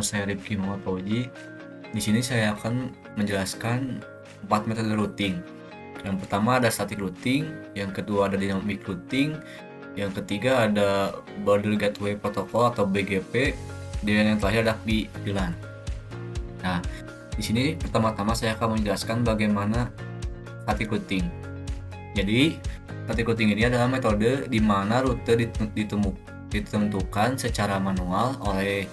saya Rifki Muhammad Fauji. Di sini saya akan menjelaskan 4 metode routing. Yang pertama ada static routing, yang kedua ada dynamic routing, yang ketiga ada Border Gateway Protocol atau BGP, dan yang terakhir ada VLAN. Nah, di sini pertama-tama saya akan menjelaskan bagaimana static routing. Jadi, static routing ini adalah metode di mana rute ditentukan secara manual oleh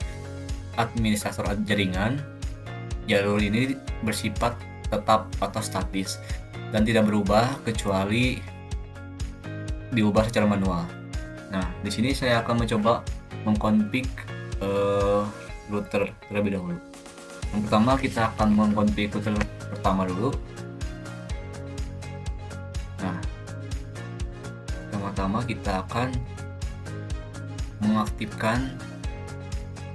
administrator jaringan. Jalur ini bersifat tetap atau statis dan tidak berubah kecuali diubah secara manual. Nah, di sini saya akan mencoba mengkonfig router terlebih dahulu. Yang pertama kita akan mengkonfig router pertama dulu. Nah, pertama-tama kita akan mengaktifkan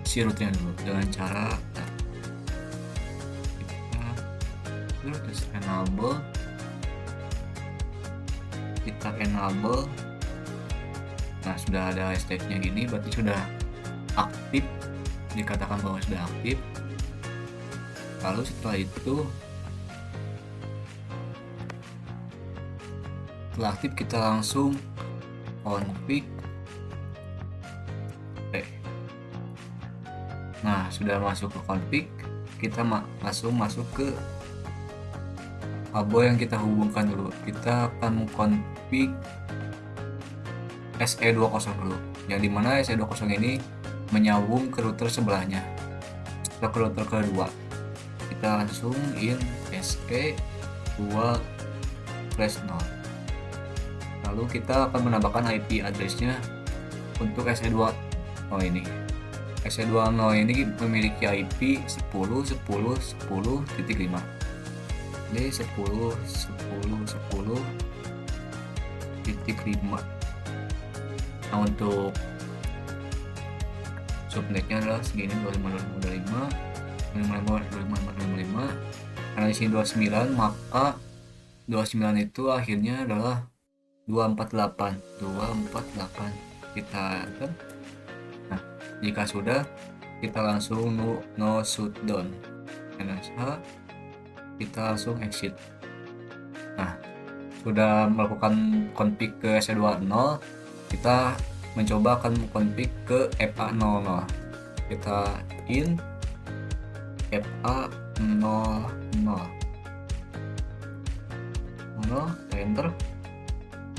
si routernya dulu dengan cara kita enable. Nah, sudah ada hashtagnya gini, berarti sudah aktif, dikatakan bahwa sudah aktif. Lalu setelah itu, setelah aktif kita langsung config. Nah, sudah masuk ke config, kita langsung masuk ke kabel yang kita hubungkan dulu. Kita akan config SE20 dulu, yang dimana SE20 ini menyambung ke router sebelahnya atau ke router kedua. Kita langsung in SE2/0. Lalu kita akan menambahkan IP address-nya untuk SE20 ini. SE20 ini memiliki IP 10.10.10.5. Jadi 10.10.10.5. Nah, untuk subnetnya adalah segini 25.25.25. Karena di sini 29, maka 29 itu akhirnya adalah 248. Kita enter. Nah, jika sudah, kita langsung no shutdown. NSH, kita langsung exit. Nah, sudah melakukan config ke SE20, kita mencoba akan config ke FA00. Kita in FA00, kita enter.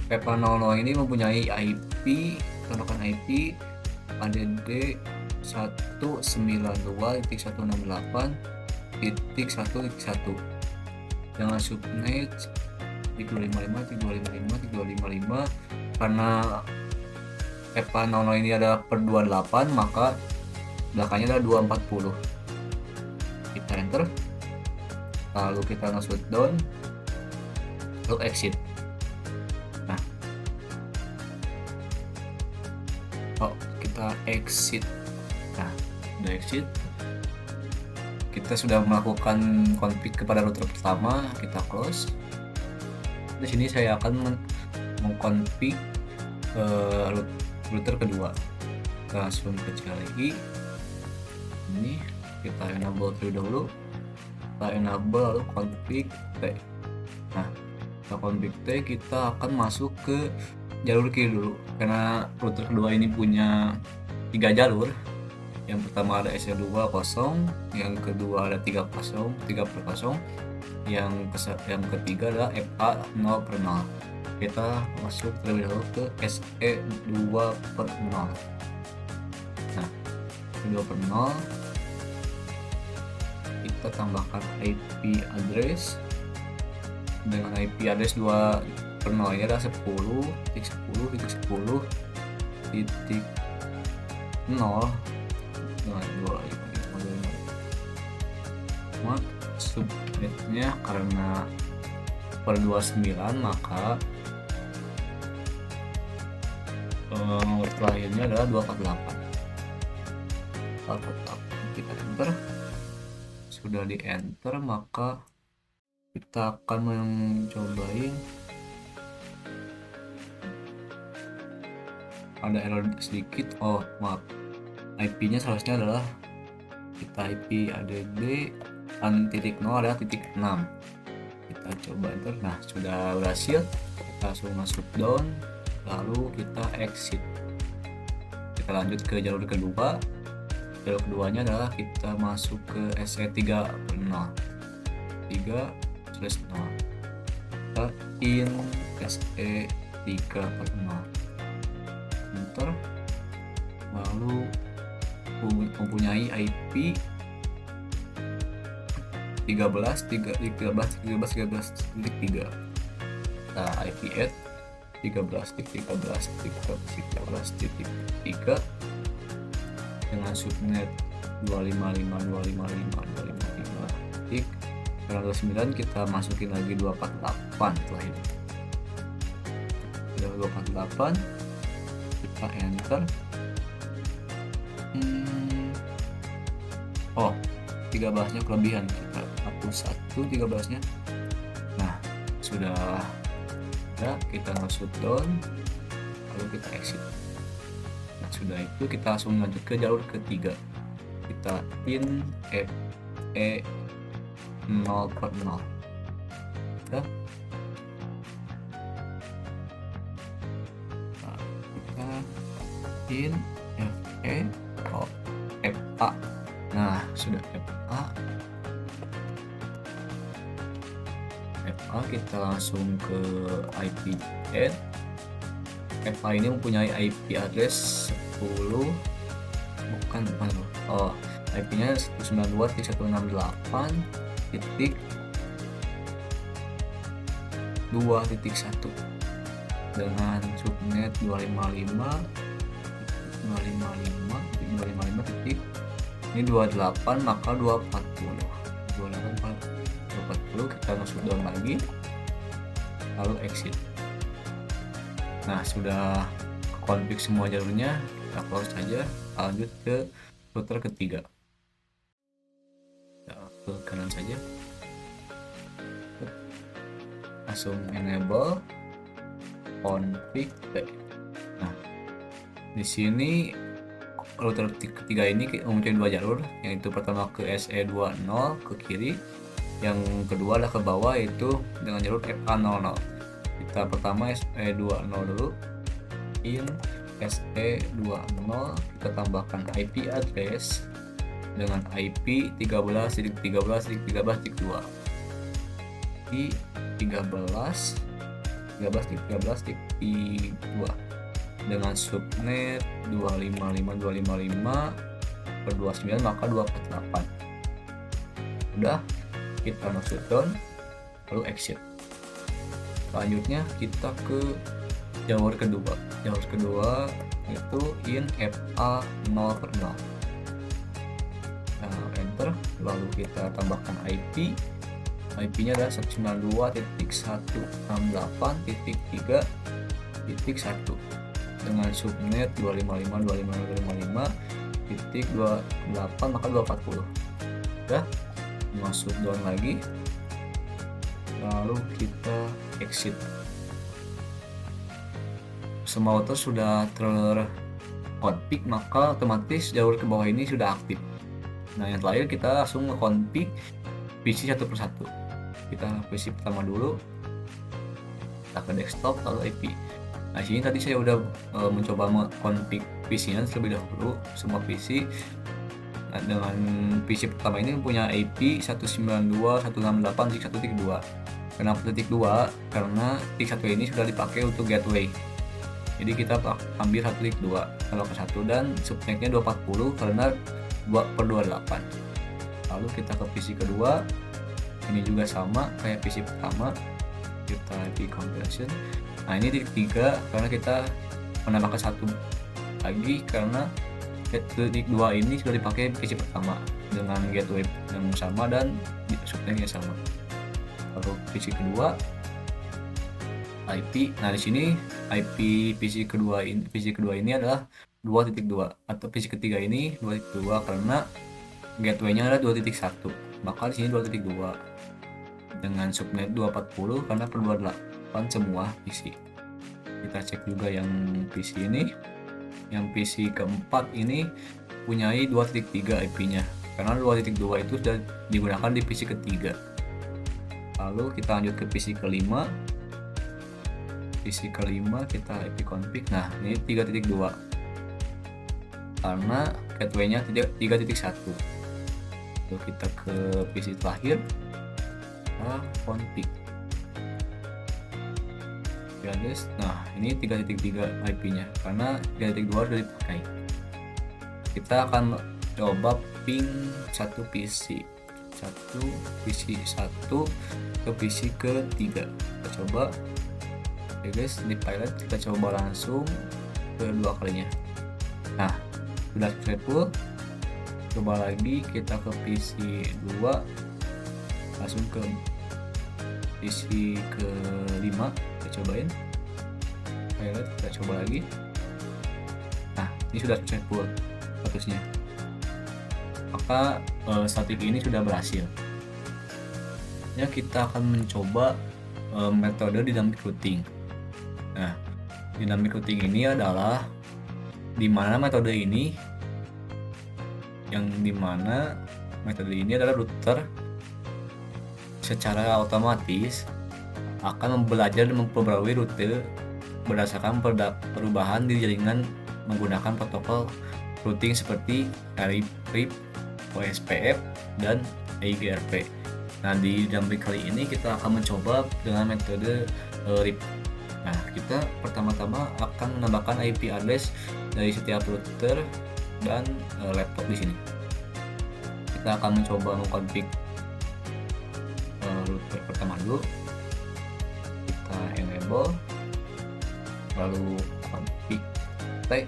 FA00 ini mempunyai IP, tandukkan IP ADD 192.168.1.1 dengan subnet 355.355.355. Karena FA00 ini adalah per 28, maka belakangnya adalah 240. Kita enter, lalu kita nge-shutdown, lalu exit. Nah, kita exit. Nah, udah exit, kita sudah melakukan config kepada router pertama. Kita close. Di sini saya akan mengkonfig router kedua. Kita langsung kecil lagi. Ini kita enable terlebih dahulu. Kita enable lalu config T. Nah, kita config T, kita akan masuk ke jalur kiri dulu, karena router kedua ini punya 3 jalur. Yang pertama ada SE20, yang kedua ada 3/0, yang ketiga adalah FA0/0. Kita masuk terlebih dahulu ke SE2/0. Nah, SE2/0, kita tambahkan IP address. Dengan IP address 2/0 ini adalah 10.10.10.0 dengan 255. Subnetnya karena per 29, maka terakhirnya adalah 248. Kita enter. Sudah di enter, maka kita akan mencobain. Ada error sedikit. Oh, maaf, IP-nya seharusnya adalah kita IP add titik 0 adalah titik 6. Kita coba enter. Nah, sudah berhasil. Kita langsung masuk down, lalu kita exit. Kita lanjut ke jalur kedua. Jalur keduanya adalah kita masuk ke SE 3/0. 3/0. Kita in SE 3/0. Enter. Lalu mempunyai IP 13.13.13.3. Nah, IP add 13.13.13.13.3 dengan subnet 255.255.255.9. Kita masukin lagi 248 setelah ini. Sudah 248, kita enter. 13-nya kelebihan, kita hapus 13-nya. Nah, sudah ada, kita masuk down, lalu kita exit. Nah, sudah itu kita langsung lanjut ke jalur ketiga. Kita in FE 0/0. Nah, kita in FE FA. Nah, sudah FA, kita langsung ke IP add. FA ini mempunyai IP address 10, IP-nya 192.168.2.1 dengan subnet 255 titik ini 28, maka 240. Kita masuk down lagi, lalu exit. Nah, sudah config semua jalurnya, kita close saja. Lanjut ke router ketiga. Kita ke kanan saja, langsung enable config. Nah, di sini router ketiga ini mempunyai dua jalur, yaitu pertama ke SE20 ke kiri, yang kedua adalah ke bawah, yaitu dengan jalur FA00. Kita pertama SE20 dulu, in SE20, kita tambahkan IP address dengan IP 13.13.13.2 di 13.13.13.2 dengan subnet 255.255.259, maka 248. Udah, kita masuk down, lalu exit. Selanjutnya kita ke jalur kedua. Jalur kedua itu in FA 0/0. Nah, enter, lalu kita tambahkan IP. IP-nya adalah 192.168.3.1 dengan subnet 255.255.258, maka 240. Udah, masuk down lagi, lalu kita exit. Semua router sudah terconfig, maka otomatis jalur ke bawah ini sudah aktif. Nah, yang terakhir kita langsung nge-config PC satu persatu. Kita PC pertama dulu, kita ke desktop, lalu IP. Nah, sini tadi saya udah mencoba mengkonfig PC-nya terlebih dahulu, semua PC. Nah, dengan PC pertama ini punya IP 192.168.1.2. Kenapa titik 2? Karena titik 1 ini sudah dipakai untuk gateway. Jadi kita ambil 1.2 kalau ke 1, dan subnetnya 240 karena 2/28. Lalu kita ke PC kedua, ini juga sama kayak PC pertama, kita IP conversion. Nah, ini titik 3 karena kita menambahkan satu lagi karena titik 2 ini sudah dipakai PC pertama dengan gateway yang sama dan subnetnya sama. Lalu PC kedua IP. Nah, di sini IP PC kedua ini adalah 2.2, atau PC ketiga ini 2.2 karena gateway-nya adalah 2.1. Maka di sini 2.2 dengan subnet 240 karena per 28 semua PC. Kita cek juga yang PC ini. Yang PC keempat ini punyai 2.3 IP-nya. karena 2.2 itu sudah digunakan di PC ketiga. Lalu kita lanjut ke PC kelima. PC kelima kita IP config. Nah, ini 3.2 karena gateway-nya 3.1. Lalu kita ke PC terakhir, kita config ya guys. Nah, ini 3.3 IP-nya karena 3.2 sudah dipakai. Kita akan coba ping satu PC 1 ke PC ketiga. Kita coba ya guys, di pilot kita coba langsung kedua kalinya. Nah, sudah successful. Coba lagi kita ke PC 2, langsung ke PC ke-5, kita cobain pilot, kita coba lagi. Nah, ini sudah successful statusnya, maka statik ini sudah berhasil. Ya, kita akan mencoba metode dynamic routing. Nah, dynamic routing ini adalah dimana metode ini adalah router secara otomatis akan belajar dan memperbarui rute berdasarkan perubahan di jaringan menggunakan protokol routing seperti RIP, OSPF, dan IGRP. Nah, di dynamic kali ini kita akan mencoba dengan metode RIP. Nah, kita pertama-tama akan menambahkan IP address dari setiap router dan laptop di sini. Kita akan mencoba mengkonfig router pertama dulu. Kita enable, lalu config T,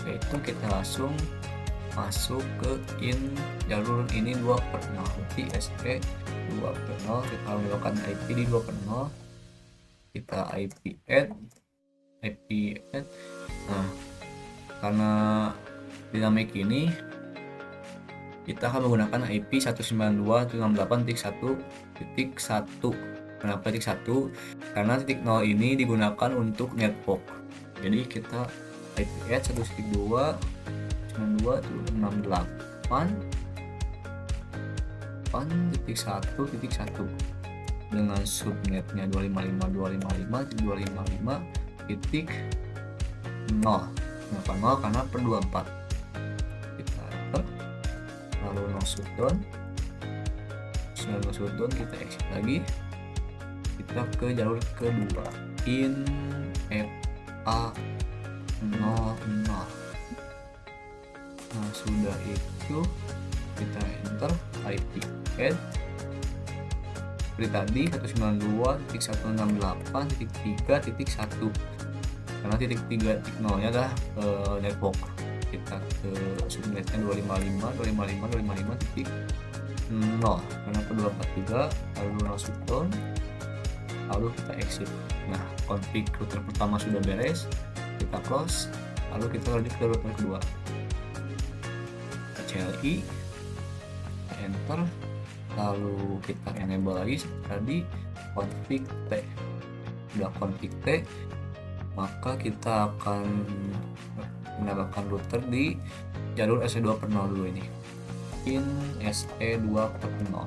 yaitu kita langsung masuk ke jalur ini 2/0, berarti SE 2/0. Kita melakukan IP di 2/0, kita IP add. Nah, karena dynamic ini kita akan menggunakan IP 192.168.1.1. Kenapa titik 1? Karena titik 0 ini digunakan untuk network. Jadi kita IP add 192.168.1.1 dengan subnetnya 255.255.255.0. Kenapa 0? Karena per 24. Kita enter, lalu no shutdown. Setelah no shutdown kita exit lagi. Kita ke jalur kedua, in FA00. Nah, sudah itu kita enter IP add seperti tadi 192.168.3.1, karena titik 3.0 nya adalah network. Kita ke subnetnya 255.255.255.0 karena per 24 juga, lalu no shutdown, lalu kita exit. Nah, config router pertama sudah beres, kita close, lalu kita lanjut ke router kedua. CLI, enter, lalu kita enable lagi seperti tadi, config T. Sudah config T, maka kita akan menambahkan router di jalur SE2/0 dulu ini, in SE2/0.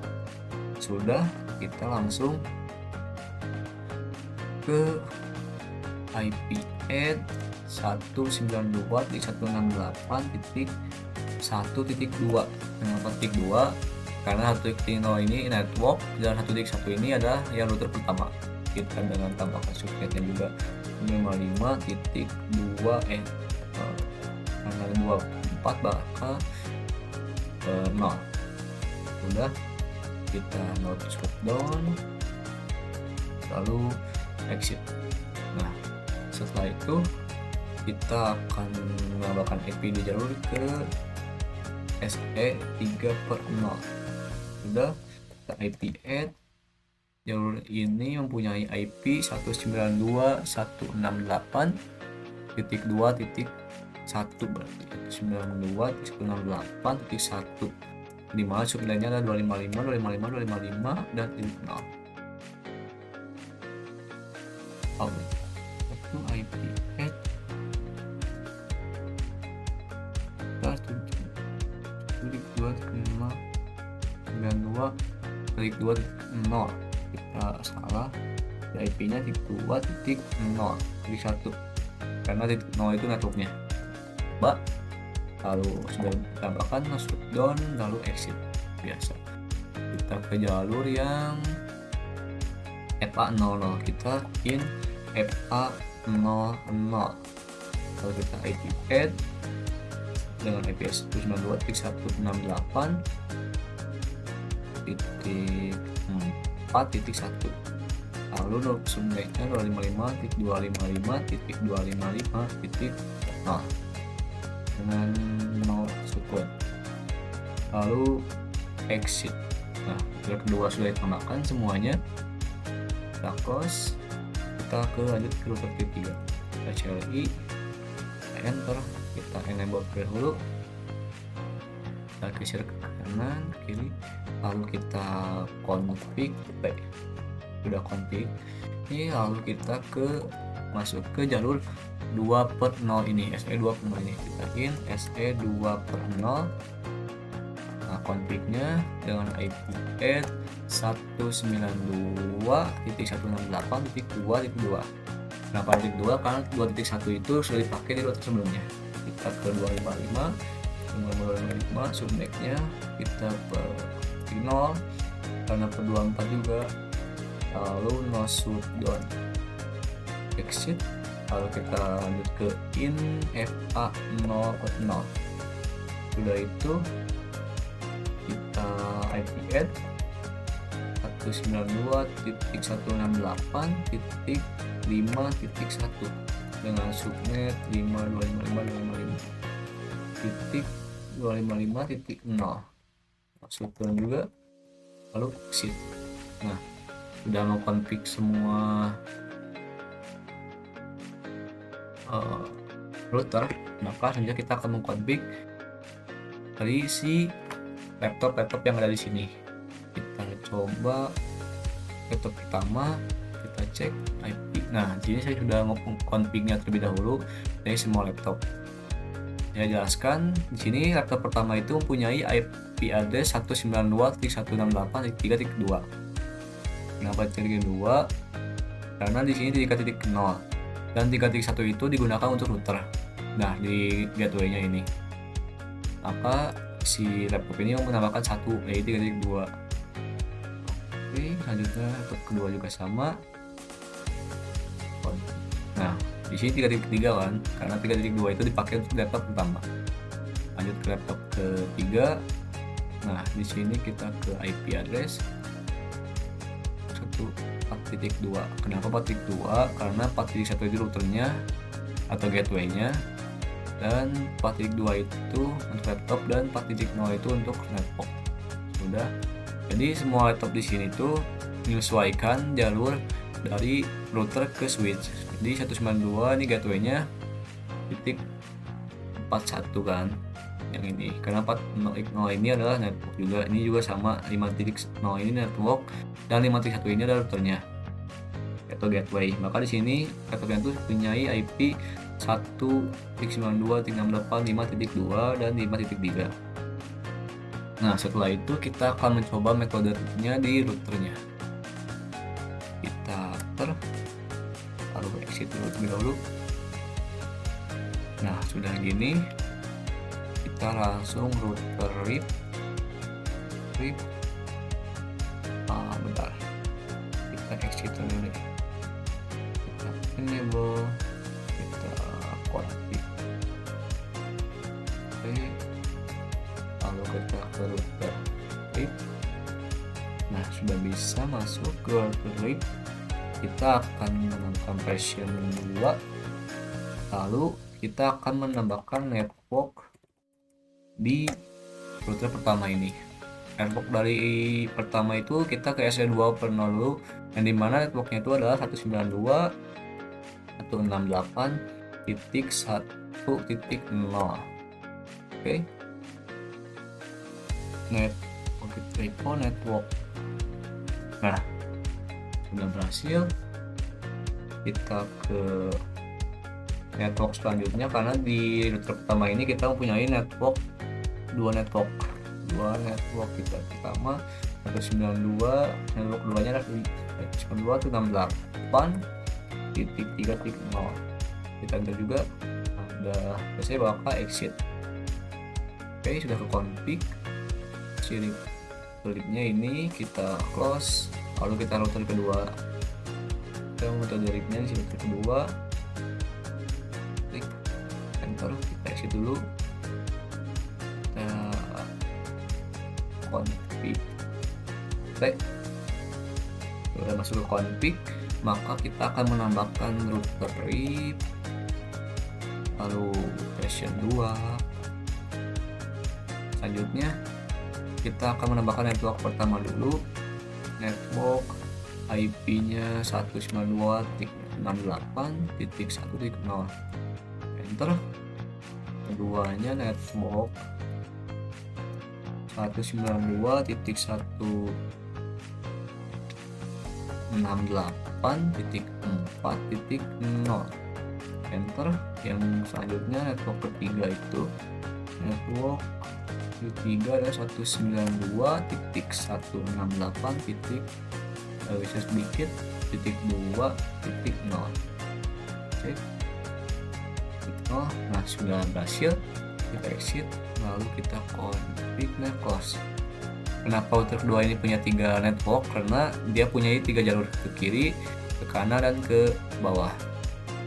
Sudah, kita langsung ke IP add 192.168.1.2. Kenapa titik 2? Karena 1.0 ini network dan 1.1 ini adalah yang router pertama. Kita dengan tambahkan subnetnya juga 55.2 karena 24 bakal 0. Sudah, kita note shutdown, lalu exit. Nah, setelah itu kita akan menambahkan IP di jalur ke SE3/0. Sudah, kita IP add. Jalur ini mempunyai IP 192.168.2.1, berarti 192.168.1, dimana subnetnya ada 255, dan 0. Itu IP add 255 92.2.0 kita salah, IP-nya 2.0.1 karena titik 0 itu networknya. Coba, lalu sudah ditambahkan masuk down lalu exit biasa. Kita ke jalur yang FA00, kita in FA00, lalu kita IP add dengan IP 192.168.4.1, lalu subnetnya 255.255.255.0 dengan 0 sekuat, lalu exit. Nah, jalur kedua sudah ditambahkan semuanya, kita close, kita lanjut ke router ketiga, kita CLI, enter, kita enable dahulu, kita geser ke kanan kiri, lalu kita config, sudah config ini, lalu kita masuk ke jalur 2/0 ini, SE2/0 ini, kita in SE2/0. Nah, confignya dengan IP add 192.168.2.2. Kenapa titik 2? Karena 2.1 itu sudah dipakai di router sebelumnya. Kita ke 255 subnetnya kita per 0 karena per 24 juga, lalu no shutdown, exit, lalu kita lanjut ke in FA00. Sudah itu kita IP add 192.168.5.1 dengan subnet 5255.255.0 shutdown juga, lalu exit. Nah, sudah mengkonfig semua router, maka selanjutnya kita akan mengkonfig dari si laptop yang ada di sini. Kita coba laptop pertama, kita cek IP. Nah, di sini saya sudah mengkonfignya terlebih dahulu dari semua laptop. Saya jelaskan di sini laptop pertama itu mempunyai IP address 192.168.3.2. Kenapa 3.2? Karena di sini 3.0 dan 3.1 itu digunakan untuk router. Nah, di gateway-nya ini, maka si laptop ini menambahkan 1, yaitu 3.2. Oke, selanjutnya laptop kedua juga sama. Nah, di sini 3.3 kan, karena 3.2 itu dipakai untuk laptop pertama. Lanjut ke laptop ketiga. Nah, di sini kita ke IP address 4.2. Kenapa 4.2? Karena 4.1 itu routernya atau gateway-nya, dan 4.2 itu untuk laptop dan 4.0 itu untuk network. Sudah. Jadi semua laptop di sini tuh menyesuaikan jalur dari router ke switch. Jadi 192 ini gateway-nya titik 41 kan, yang ini. Karena 4.0 ini adalah network juga. Ini juga sama, 5.0 ini network dan 5.1 ini adalah routernya atau gateway. Maka di sini laptopnya itu punya IP 1.92.168.5.2 dan 5.3. Nah, setelah itu kita akan mencoba metodenya di routernya. Kita lalu exit terlebih dahulu. Nah, sudah gini, kita langsung router rip. Bentar, kita exit dulu deh. Kita enable, kita config. Oke, lalu kita ke router rip. Nah, sudah bisa masuk ke router rip. Kita akan menambahkan version 2, lalu kita akan menambahkan network di router pertama ini. Network dari pertama itu kita ke SE2/0 dulu, yang dimana networknya itu adalah 192.168.1.0. Oke, network. Nah, sudah berhasil. Kita ke network selanjutnya, karena di router pertama ini kita mempunyai dua network. dua network kita pertama 192, network 2 nya adalah 192.168.3.0. kita enter juga. Nah, udah selesai, bakal exit. Oke, sudah ke config. Klipnya ini kita close, lalu kita router kedua. Kita metode ripnya di router kedua, klik enter, kita exit dulu, kita config. Oke, sudah masuk ke config, maka kita akan menambahkan router rip, lalu version 2. Selanjutnya kita akan menambahkan network pertama dulu, network IP-nya 192.68.1.0. Enter. Keduanya network 192.168.4.0. Enter. Yang selanjutnya network ketiga itu network ketiga ada 192.168. Bisa sedikit .2.0. Oke. Nah, sudah berhasil. Kita exit, lalu kita config close. Kenapa router kedua ini punya 3 network? Karena dia punya 3 jalur, ke kiri, ke kanan, dan ke bawah.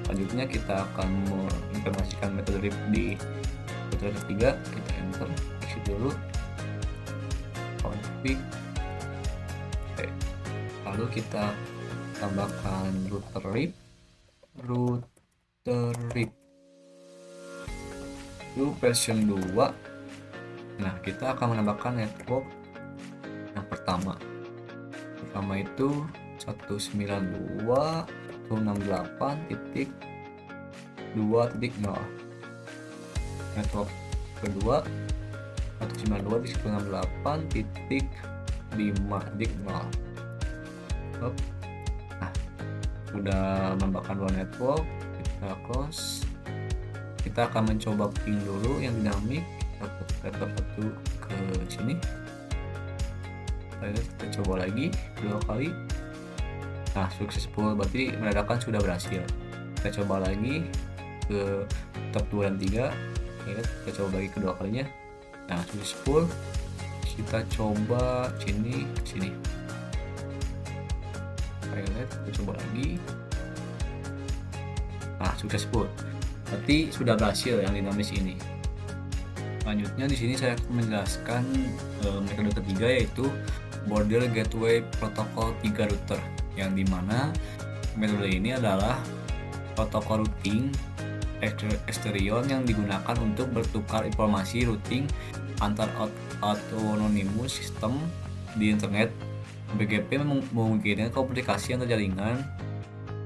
Selanjutnya kita akan mengimplementasikan metode rip di router ketiga. Kita enter, exit dulu, config. Oke. Lalu kita tambahkan router rip itu version 2. Nah, kita akan menambahkan network yang pertama itu 192.168.2.0. network kedua 192.168.5.0. Nah, udah menambahkan 2 network, kita close. Kita akan mencoba ping dulu yang dinamik. Kita satu ke sini, kita coba lagi 2 kali. Nah, successful, berarti menandakan sudah berhasil. Kita coba lagi ke top 2 dan 3. Kita coba lagi kedua kalinya. Nah, successful. Kita coba sini ke sini. Kita coba lagi. Nah, successful. Berarti sudah berhasil yang dinamis ini. Selanjutnya di sini saya akan menjelaskan metode ketiga, yaitu Border Gateway Protocol 3 router, yang dimana metode ini adalah protokol routing Exterion yang digunakan untuk bertukar informasi routing antar autonomous system di internet. BGP memungkinkan komunikasi antar jaringan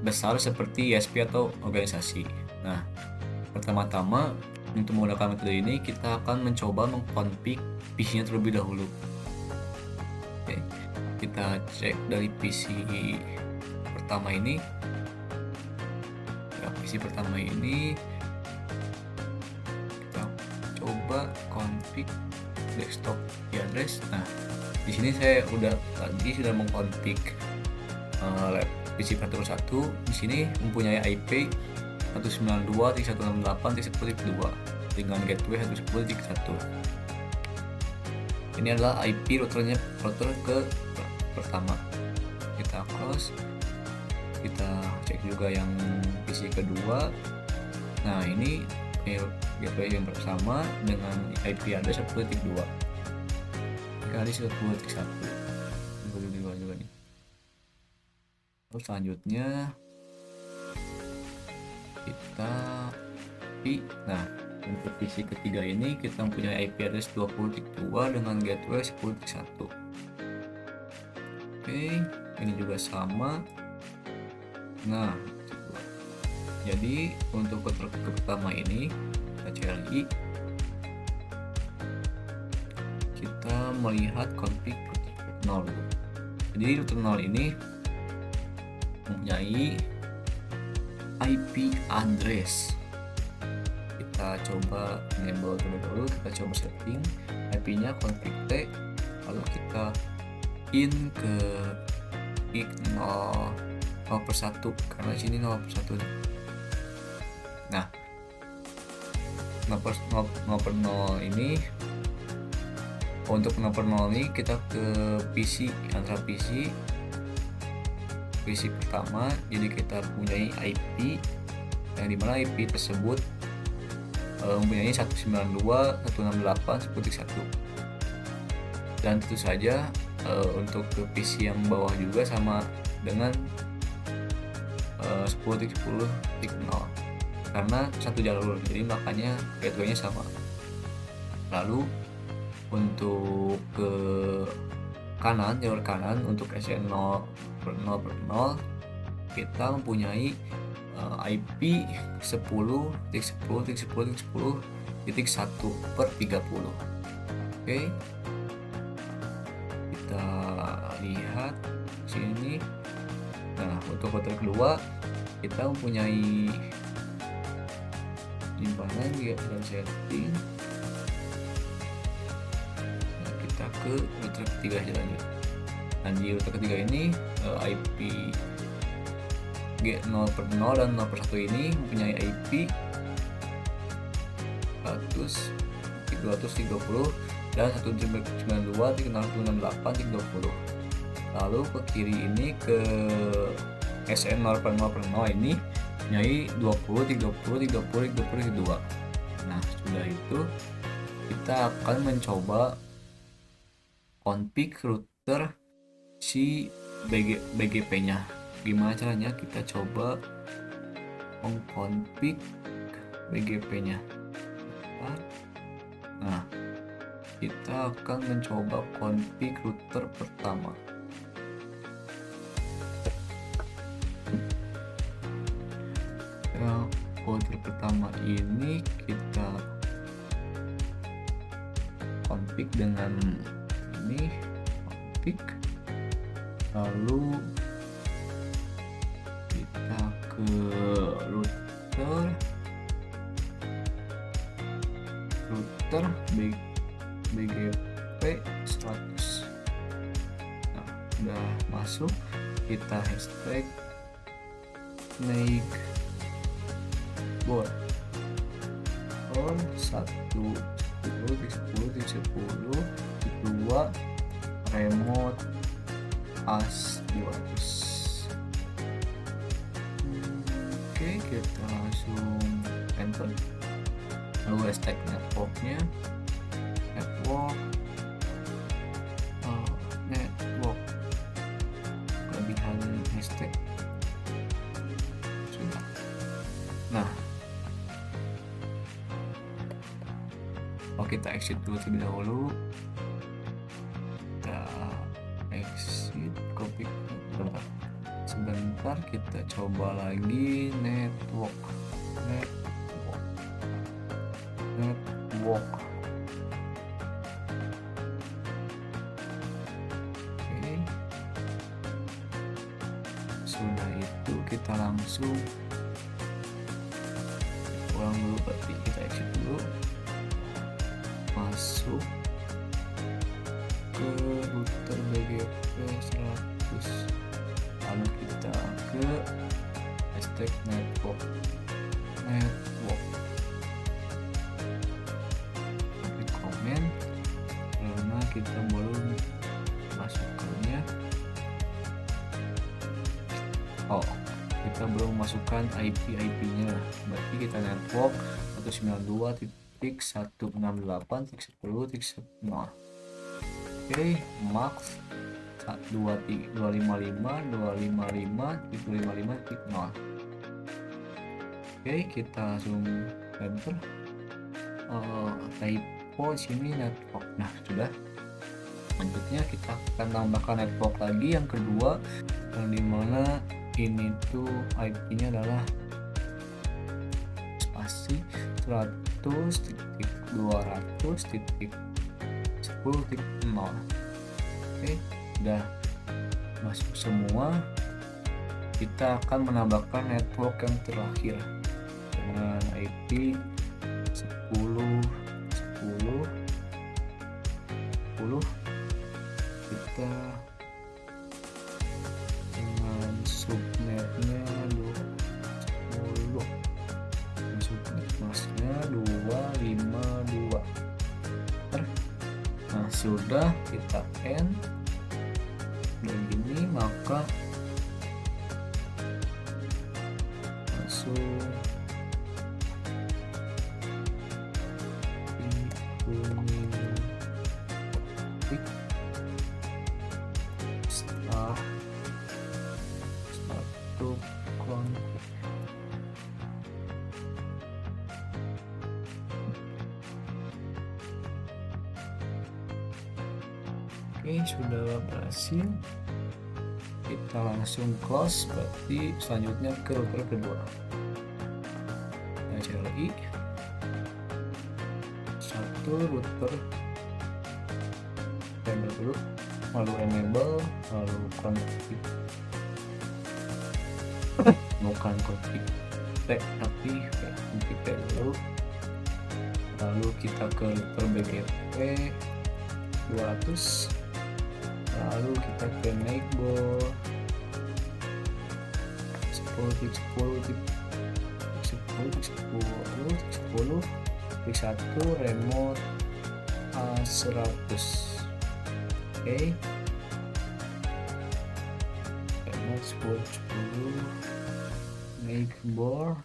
besar seperti ISP atau organisasi. Nah, pertama-tama untuk menggunakan metode ini kita akan mencoba mengkonfig PC-nya terlebih dahulu. Oke, kita cek dari PC pertama ini. Ya, PC pertama ini kita coba config desktop address. Nah, di sini saya sudah mengkonfig PC Panther 1. Di sini mempunyai IP 192.168.10.2 dengan gateway 110.1. Ini adalah IP router ke pertama. Kita close. Kita cek juga yang PC kedua. Nah, ini gateway yang bersama dengan IP address 10.2 kali 10.1 juga nih. Terus selanjutnya nah, untuk PC ketiga ini kita mempunyai IP address 20.2 dengan gateway 10.1. Oke, ini juga sama. Nah, jadi untuk router pertama ini kita cek lagi, kita melihat config router 0. Jadi router 0 ini mempunyai IP address. Kita coba enable terlebih dahulu. Kita coba setting IP IP-nya config T, lalu kita in ke PIC 0/1 karena di sini 0/1 nih. Nah, 0/0 ini untuk 0/0 ini kita ke PC, antara PC pertama, jadi kita punyai IP yang dimana IP tersebut mempunyai 192.168.1 dan tentu saja untuk ke PC yang bawah juga sama dengan 10.10.0 karena satu jalur, jadi makanya gateway-nya sama. Lalu untuk ke kanan, jalur kanan untuk SN 0/0 kita mempunyai IP 10.10.10.10.1/30. Oke, kita lihat sini. Nah, untuk router kedua kita mempunyai simpanan dia dan setting. Nah, kita ke router ketiga aja lanjut. Nah, di router ketiga ini IP G0/0 dan 0/1 ini mempunyai IP 230 dan 192.168.20. Lalu ke kiri ini ke SN 0/0 ini mempunyai 20.30.30.22. Nah, sudah itu kita akan mencoba config router si BGP-nya. Gimana caranya? Kita coba mengkonfig BGP-nya. Nah, kita akan mencoba config router pertama. Router pertama ini kita config dengan ini, config, lalu kita ke router BGP 100. Nah, udah masuk, kita hashtag naik board on 1.10.10.10 2 remote as 200. Oke, kita langsung enter. Lalu hashtag network-nya network kelebihan hashtag sudah. Nah, kita exit dulu terlebih dahulu. Kita exit, copy sebentar, kita coba lagi network. Oke, sudah itu kita langsung ulang dulu, berarti kita exit dulu, masuk ke router BGP 100, lalu kita ke hashtag network komen karena kita belum masukkannya. Kita belum masukkan IP-nya, berarti kita network 192.168.10.0. Oke, max 255.255.255.0. Oke, kita langsung enter. Typo sini network. Nah, sudah. Selanjutnya kita akan tambahkan network lagi yang kedua, yang dimana ini tuh IP-nya adalah spasi 100.200.10.0. Oke, udah masuk semua. Kita akan menambahkan network yang terakhir dengan IP 10.10 10 kita dengan subnetnya 210 dan subnet masnya 252. Nah sudah kita end begini, maka langsung bunyi start to config. Oke, sudah berhasil. Kita langsung close, berarti selanjutnya ke router kedua. Nah, CLI satu router enable dulu, lalu enable, lalu config, bukan config tapi config dulu, lalu kita ke router BGP 200, lalu kita ke neighbor 10 1 remote A100. Oke, remote 10 neighbor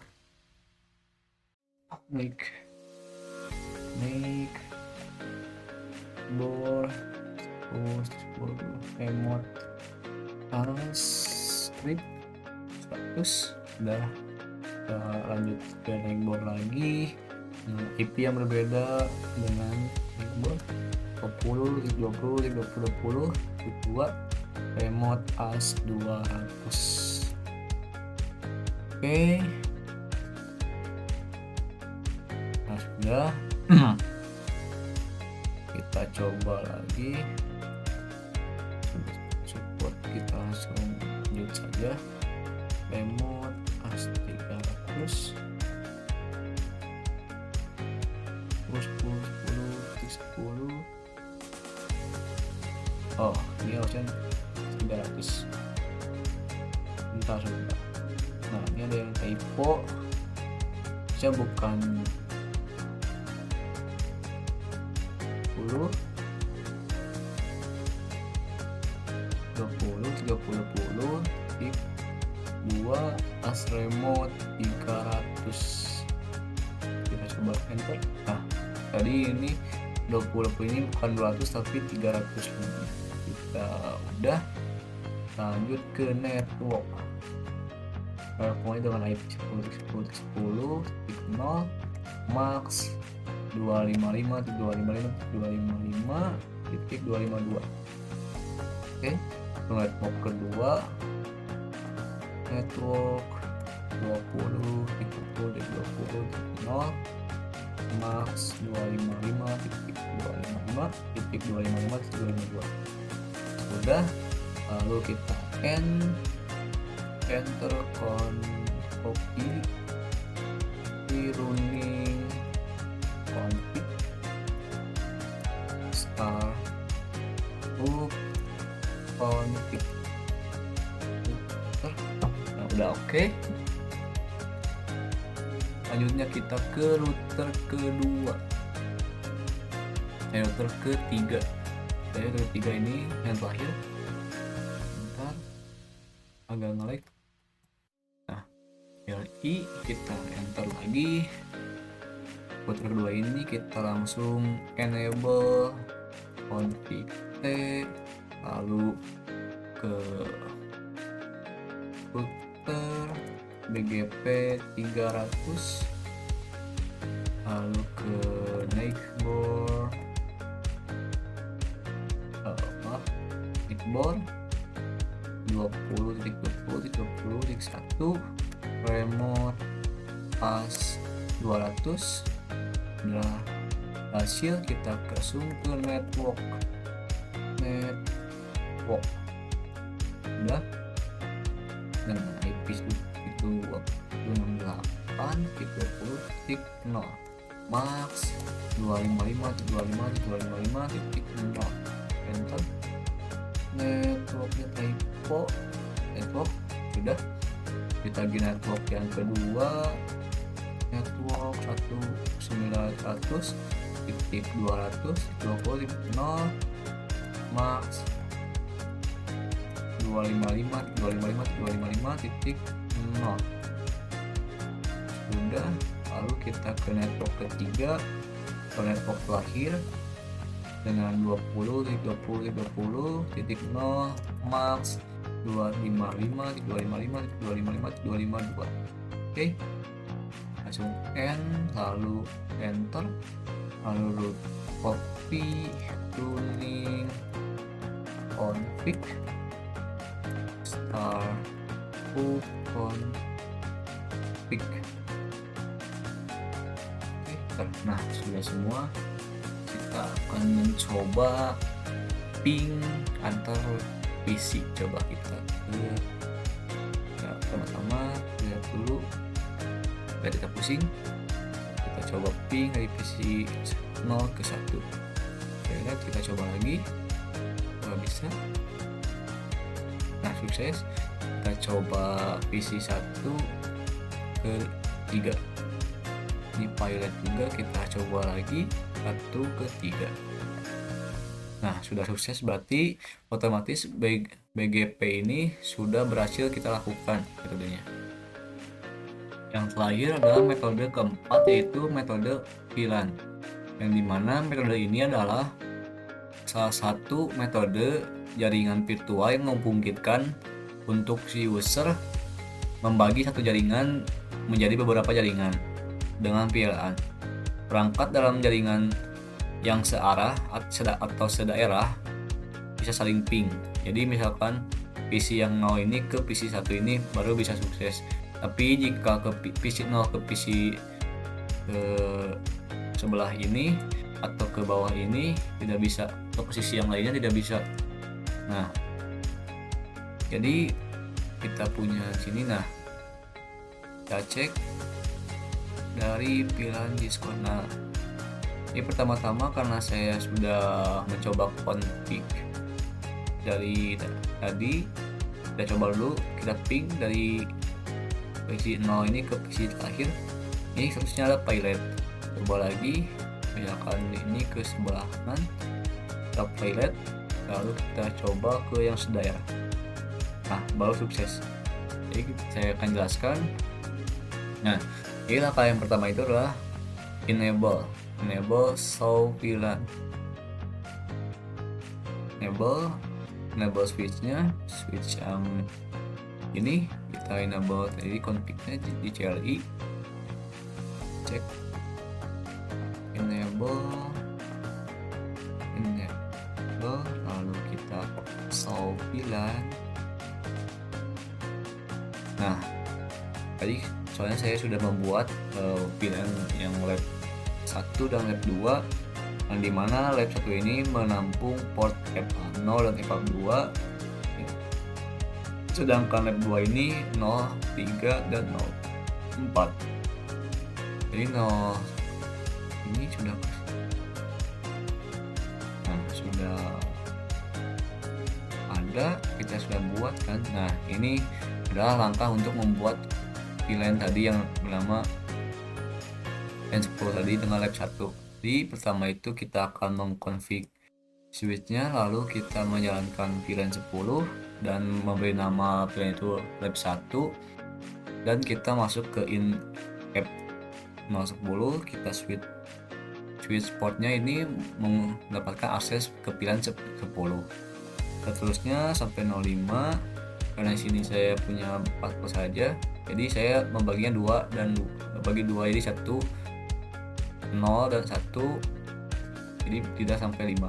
remote script 100. Udah, lanjut ke neighbor lagi. IP yang berbeda dengan neighbor 20 2 remote AS200. Oke, nah sudah. Kita coba lagi, support kita langsung lanjut saja. Remote AS300 10. Oh, ini harusnya 300. Bentar. Nah, ini ada yang typo. Saya bukan 10 20 2 as remote 300. Kita coba enter. Nah, tadi ini 20 ini bukan 200 tapi 300 lebih. Kita udah lanjut ke network. Networknya dengan IP 10.10.10.0 max 255.255.255.252. Oke, network kedua, network 20.30.20.0 max 255.255.255.252. Sudah, lalu kita enter copy running config start up config. Nah, udah oke. Selanjutnya kita ke router kedua, router ketiga. Router ketiga ini yang terakhir. Bentar, agak nge-lag. Nah, LI kita enter lagi. Router kedua ini kita langsung enable config T, lalu ke router BGP 300, lalu ke neighbor neighbor 20.20.20.1 remote pas 200. Nah, hasil kita langsung ke network udah dengan IP itu 268.20.0 max 255.255.255.0. enter. Networknya typo, network sudah. Kita lagi network yang kedua, network 1.900.200.20.0 max 255.255.255.0 sudah. Lalu kita ke network ketiga, ke network terakhir dengan 20.20.20.0 max 255.255.255.252. Oke, langsung N, lalu enter, lalu copy, tuning, config, start, config. Oke, nah sudah semua. Kita akan mencoba ping antar PC. Coba kita pertama lihat dulu biar kita pusing. Kita coba ping dari PC 0 ke 1. Lihat, kita coba lagi. Nggak bisa. Nah, sukses. Kita coba PC 1 ke 3. Ini pilot juga, kita coba lagi 1 ke 3. Nah, sudah sukses, berarti otomatis BGP ini sudah berhasil kita lakukan metodenya. Yang terakhir adalah metode keempat, yaitu metode VLAN, yang dimana metode ini adalah salah satu metode jaringan virtual yang memungkinkan untuk si user membagi satu jaringan menjadi beberapa jaringan dengan VLAN. Perangkat dalam jaringan yang searah atau sedaerah bisa saling ping. Jadi misalkan PC yang 0 ini ke PC 1 ini baru bisa sukses. Tapi jika ke PC 0 ke PC ke sebelah ini atau ke bawah ini tidak bisa, ke posisi yang lainnya tidak bisa. Nah, jadi kita punya sini. Nah, kita cek dari VLAN Discord. Nah, ini pertama-tama karena saya sudah mencoba config dari tadi, kita coba dulu, kita ping dari PC 0 ini ke PC terakhir. Ini statusnya ada pilot. Coba lagi, misalkan ini ke sebelah kanan, kita pilot, lalu kita coba ke yang sedaerah. Nah, baru sukses. Jadi saya akan jelaskan. Nah, ini langkah yang pertama itu adalah enable show VLAN. Enable switchnya, switch yang ini kita enable. Jadi config-nya di CLI, cek enable, lalu kita show VLAN. Nah, tadi soalnya saya sudah membuat VLAN yang lab 1 dan lab 2, yang dimana lab 1 ini menampung port FA0 dan FA2, sedangkan lab 2 ini 03 dan 04. Jadi 0 ini sudah ada, kita sudah buat kan. Nah, ini adalah langkah untuk membuat VLAN tadi yang bernama N10 tadi dengan lab 1. Di pertama itu kita akan mengkonfig switchnya, lalu kita menjalankan VLAN 10 dan memberi nama VLAN itu lab 1, dan kita masuk ke in app 010. Kita switch portnya ini mendapatkan akses ke VLAN 10. Seterusnya sampai 05. Karena di sini saya punya 4 pos saja, jadi saya membaginya 2 dan bagi 2, jadi 1 0 dan 1, jadi tidak sampai 5.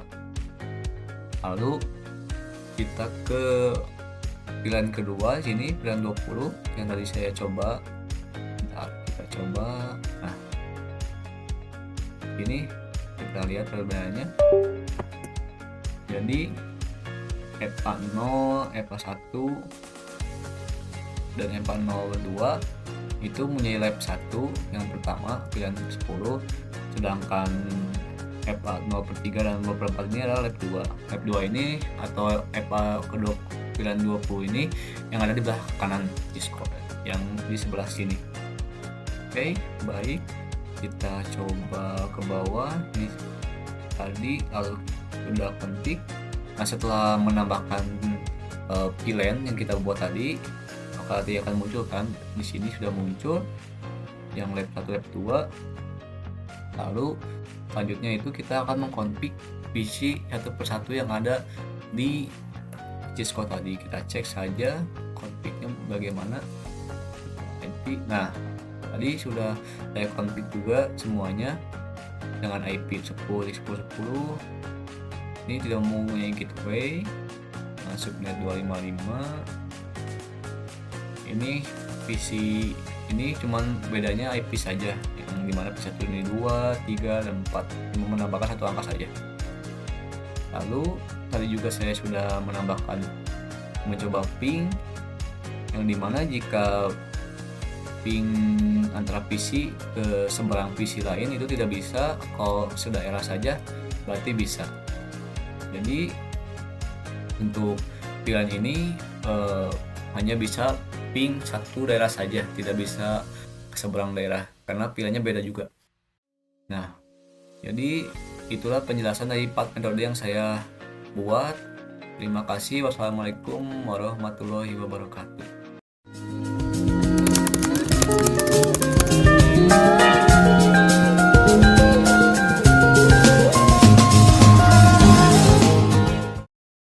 Lalu kita ke VLAN kedua, sini VLAN 20 yang tadi saya coba. Bentar, kita coba. Nah, ini kita lihat perbedaannya. Jadi FA0, FA1 dan FA02 itu punya lab 1 yang pertama VLAN 10, sedangkan FA0/3 dan 0/4 ini adalah lab 2. Lab 2 ini atau FA kedua pilihan 20 ini yang ada di belah kanan G-score yang di sebelah sini. Oke, baik. Kita coba ke bawah ini tadi, lalu sudah ketik. Nah, setelah menambahkan pilihan yang kita buat tadi, maka nanti akan muncul kan di sini sudah muncul yang lab 1 lab 2. Lalu selanjutnya itu kita akan mengkonfig PC satu persatu yang ada di G-score tadi. Kita cek saja config-nya bagaimana. Nah, tadi sudah saya config juga semuanya dengan IP 10.10.10. Ini tidak mempunyai gateway, subnet 255. Ini PC ini cuman bedanya IP saja, yang dimana PC1 ini 2, 3, dan 4, cuma menambahkan satu angka saja. Lalu tadi juga saya sudah mencoba ping, yang dimana jika ping antara PC ke seberang PC lain itu tidak bisa, kalau sedaerah saja berarti bisa. Jadi untuk pilihan ini hanya bisa ping satu daerah saja, tidak bisa ke seberang daerah karena pilihannya beda juga. Nah, jadi itulah penjelasan dari 4 metode yang saya buat. Terima kasih. Wassalamualaikum warahmatullahi wabarakatuh.